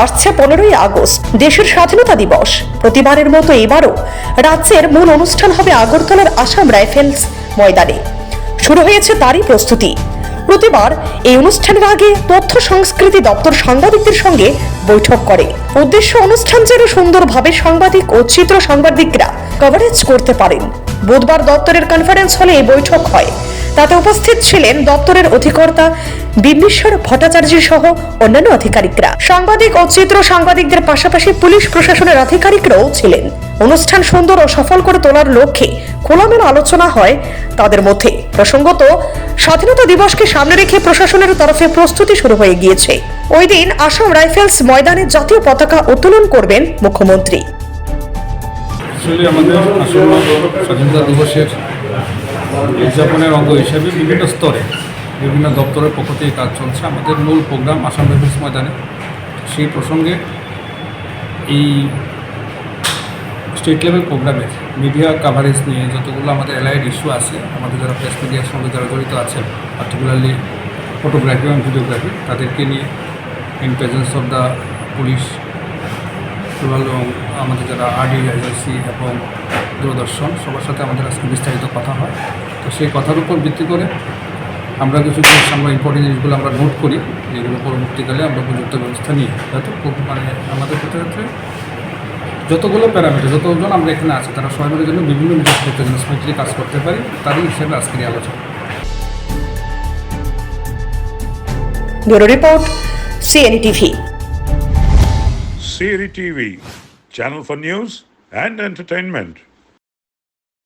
আসছে 15ই আগস্ট, দেশের স্বাধীনতা দিবস। প্রতিবারের মতো এবারও রাজ্যের মূল অনুষ্ঠান হবে আগরতলার আসাম রাইফেলস ময়দানে। শুরু হয়েছে তারই প্রস্তুতি। প্রতিবার এই অনুষ্ঠানের আগে তথ্য সংস্কৃতি দপ্তর সাংবাদিকদের সঙ্গে বৈঠক করে। উদ্দেশ্য অনুষ্ঠান যেন সুন্দরভাবে সাংবাদিক ও চিত্র সাংবাদিকরা কভারেজ করতে পারেন। বুধবার দপ্তরের কনফারেন্স হলে এই বৈঠক হয়। তাতে উপস্থিত ছিলেন দপ্তরের অধিকর্তা বিম্বিসার ভট্টাচার্য সহ অন্যান্য আধিকারিকরা। সাংবাদিক ও চিত্র সাংবাদিকদের পাশাপাশি পুলিশ প্রশাসনের আধিকারিকরাও ছিলেন। অনুষ্ঠান সুন্দর ও সফল করে তোলার লক্ষ্যে খোলামেলা আলোচনা হয় তাদের মধ্যে। প্রসঙ্গত, স্বাধীনতা দিবসকে সামনে রেখে প্রশাসনের তরফে প্রস্তুতি শুরু হয়ে গিয়েছে। ওই দিন আসাম রাইফেলস ময়দানে জাতীয় পতাকা উত্তোলন করবেন মুখ্যমন্ত্রী। আমাদের আসন্ন স্বাধীনতা দিবসের উদযাপনের অঙ্গ হিসেবে বিভিন্ন স্তরে বিভিন্ন দপ্তরের পক্ষ থেকে কাজ চলছে। আমাদের মূল প্রোগ্রাম আসাম রাইফেলস ময়দানে। সেই প্রসঙ্গে এই স্টেট লেভেল প্রোগ্রামের মিডিয়া কাভারেজ নিয়ে যতগুলো আমাদের অ্যালাইড ইস্যু আছে, আমাদের যারা প্রেস মিডিয়ার সঙ্গে যারা জড়িত আছেন, পার্টিকুলারলি ফটোগ্রাফি এবং ভিডিওগ্রাফি, তাদেরকে নিয়ে in presence of the police এবং আমাদের যারা আরডি, আইআইসি এবং দূরদর্শন, সবার সাথে আমাদের আজকে বিস্তারিত কথা হয়। তো সেই কথার উপর ভিত্তি করে আমরা কিছু জিনিস, আমরা ইম্পর্টেন্ট জিনিসগুলো আমরা নোট করি, যেগুলো পরবর্তীকালে আমরা উপযুক্ত ব্যবস্থা নিই, যাতে মানে আমাদের ক্ষেত্রে যতগুলো প্যারামিটার, যতজন আমরা এখানে আছি, তারা সবাই মিলে জন্য বিভিন্ন বিষয় করতে যেন স্মুথলি কাজ করতে পারি, তারই হিসেবে আজকের এই আলোচনা। Bureau report, CNE TV. CNE TV, channel for news and entertainment.